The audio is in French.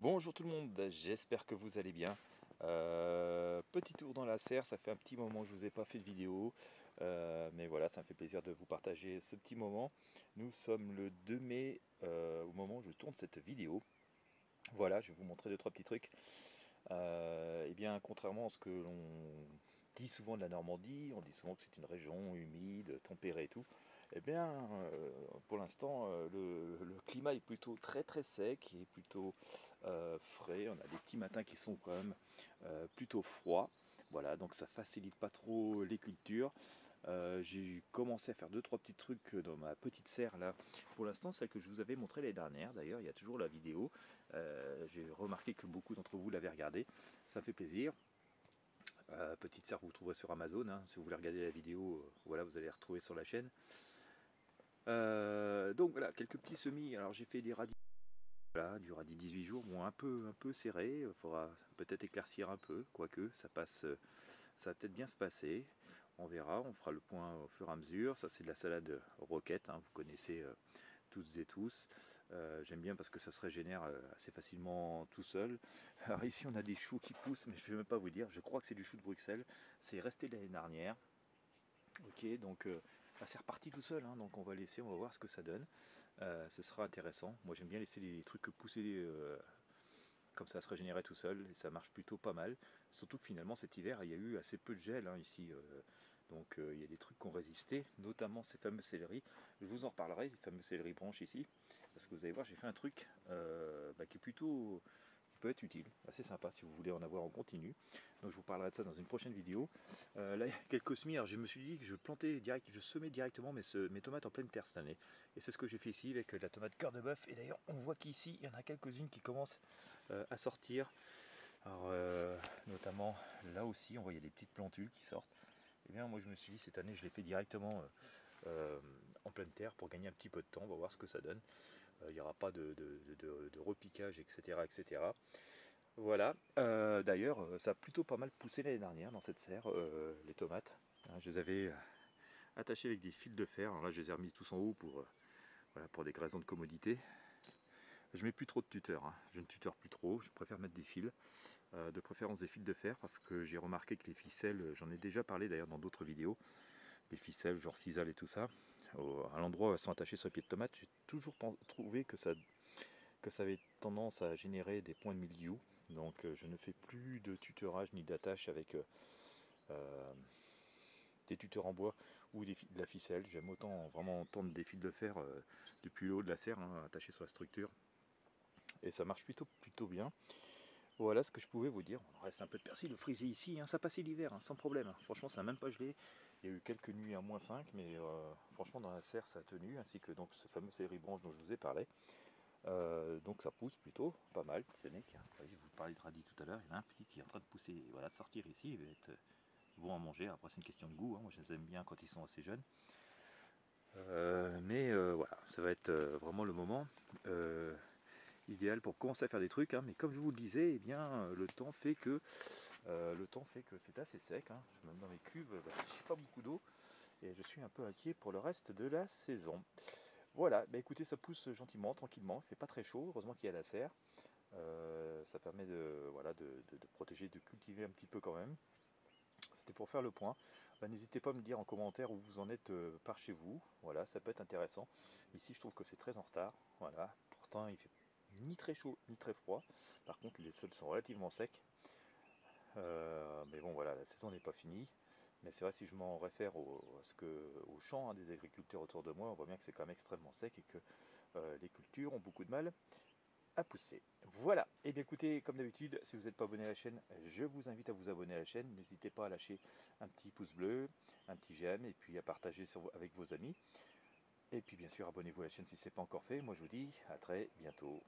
Bonjour tout le monde, j'espère que vous allez bien. Petit tour dans la serre, ça fait un petit moment que je vous ai pas fait de vidéo, mais voilà, ça me fait plaisir de vous partager ce petit moment. Nous sommes le 2 mai, au moment où je tourne cette vidéo. Voilà, je vais vous montrer deux trois petits trucs. Eh bien, contrairement à ce que l'on dit souvent de la Normandie, on dit souvent que c'est une région humide, tempérée et tout. Eh bien, pour l'instant, le climat est plutôt très très sec et plutôt frais. On a des petits matins qui sont quand même plutôt froids. Voilà, donc ça facilite pas trop les cultures. J'ai commencé à faire deux trois petits trucs dans ma petite serre là. Pour l'instant, celle que je vous avais montrée l'année dernière. D'ailleurs, il y a toujours la vidéo. J'ai remarqué que beaucoup d'entre vous l'avaient regardée. Ça fait plaisir. Petite serre, vous trouverez sur Amazon. Hein. Si vous voulez regarder la vidéo, voilà, vous allez la retrouver sur la chaîne. Donc voilà, quelques petits semis. Alors j'ai fait des radis. Voilà, du radis 18 jours, bon, un peu serré. Il faudra peut-être éclaircir un peu, quoique ça passe. Ça va peut-être bien se passer. On verra, on fera le point au fur et à mesure. Ça, c'est de la salade roquette, hein, vous connaissez toutes et tous. J'aime bien parce que ça se régénère assez facilement tout seul. Alors ici, on a des choux qui poussent, mais je ne vais même pas vous dire. Je crois que c'est du chou de Bruxelles. C'est resté de l'année dernière. Ok, donc c'est reparti tout seul, hein, donc on va laisser, on va voir ce que ça donne. Ce sera intéressant. Moi, j'aime bien laisser les trucs pousser comme ça se régénérait tout seul et ça marche plutôt pas mal. Surtout que finalement cet hiver il y a eu assez peu de gel hein, ici. Donc il y a des trucs qui ont résisté, notamment ces fameux céleris. Je vous en reparlerai, les fameux céleris branches ici. Parce que vous allez voir, j'ai fait un truc qui est plutôt qui peut être utile, assez sympa si vous voulez en avoir en continu. Donc je vous parlerai de ça dans une prochaine vidéo. Là il y a quelques semis, alors je me suis dit que je plantais direct, je semais directement mes tomates en pleine terre cette année. Et c'est ce que j'ai fait ici avec la tomate cœur de bœuf. Et d'ailleurs on voit qu'ici il y en a quelques-unes qui commencent à sortir. Alors, notamment là aussi, on voit il y a des petites plantules qui sortent. Et bien moi je me suis dit cette année je l'ai fait directement en pleine terre pour gagner un petit peu de temps, on va voir ce que ça donne. Il n'y aura pas de repiquage, etc. etc. Voilà. D'ailleurs, ça a plutôt pas mal poussé l'année dernière dans cette serre, les tomates. Hein, je les avais attachées avec des fils de fer. Alors là je les ai remis tous en haut voilà, pour des raisons de commodité. Je mets plus trop de tuteurs, hein. Je ne tuteur plus trop, je préfère mettre des fils, de préférence des fils de fer, parce que j'ai remarqué que les ficelles, j'en ai déjà parlé d'ailleurs dans d'autres vidéos, les ficelles genre sisal et tout ça, à l'endroit où elles sont attachées sur les pieds de tomate, j'ai toujours trouvé que ça avait tendance à générer des points de mildiou, donc je ne fais plus de tutorage ni d'attache avec euh, des tuteurs en bois ou de la ficelle. J'aime autant vraiment tendre des fils de fer depuis le haut de la serre, hein, attachés sur la structure, et ça marche plutôt bien. Voilà ce que je pouvais vous dire. On reste un peu de persil, le frisé ici, hein, ça passait l'hiver, hein, sans problème. Hein. Franchement, ça n'a même pas gelé. Il y a eu quelques nuits à -5, mais franchement, dans la serre, ça a tenu, ainsi que donc ce fameux céleri branche dont je vous ai parlé. Donc ça pousse plutôt pas mal. Tenez, tiens, je vous parlais de radis tout à l'heure, il y en a un petit qui est en train de pousser, voilà, sortir ici, il va être bon à manger. Après, c'est une question de goût, hein. Moi je les aime bien quand ils sont assez jeunes. Mais voilà, ça va être vraiment le moment idéal pour commencer à faire des trucs, hein. Mais comme je vous le disais, eh bien, le temps fait que c'est assez sec, hein. Même dans mes cuves, j'ai pas beaucoup d'eau et je suis un peu inquiet pour le reste de la saison. Voilà, bah écoutez, ça pousse gentiment, tranquillement, il fait pas très chaud, heureusement qu'il y a la serre. Ça permet voilà, de protéger, de cultiver un petit peu quand même. C'était pour faire le point. Bah, n'hésitez pas à me dire en commentaire où vous en êtes par chez vous. Voilà, ça peut être intéressant. Ici, je trouve que c'est très en retard. Voilà, pourtant, il fait ni très chaud ni très froid. Par contre, les sols sont relativement secs. Mais bon, voilà, la saison n'est pas finie. Mais c'est vrai, si je m'en réfère au champ hein, des agriculteurs autour de moi, on voit bien que c'est quand même extrêmement sec et que les cultures ont beaucoup de mal à pousser. Voilà, et bien écoutez, comme d'habitude, si vous n'êtes pas abonné à la chaîne, je vous invite à vous abonner à la chaîne. N'hésitez pas à lâcher un petit pouce bleu, un petit j'aime, et puis à partager avec vos amis. Et puis bien sûr, abonnez-vous à la chaîne si ce n'est pas encore fait. Moi je vous dis à très bientôt.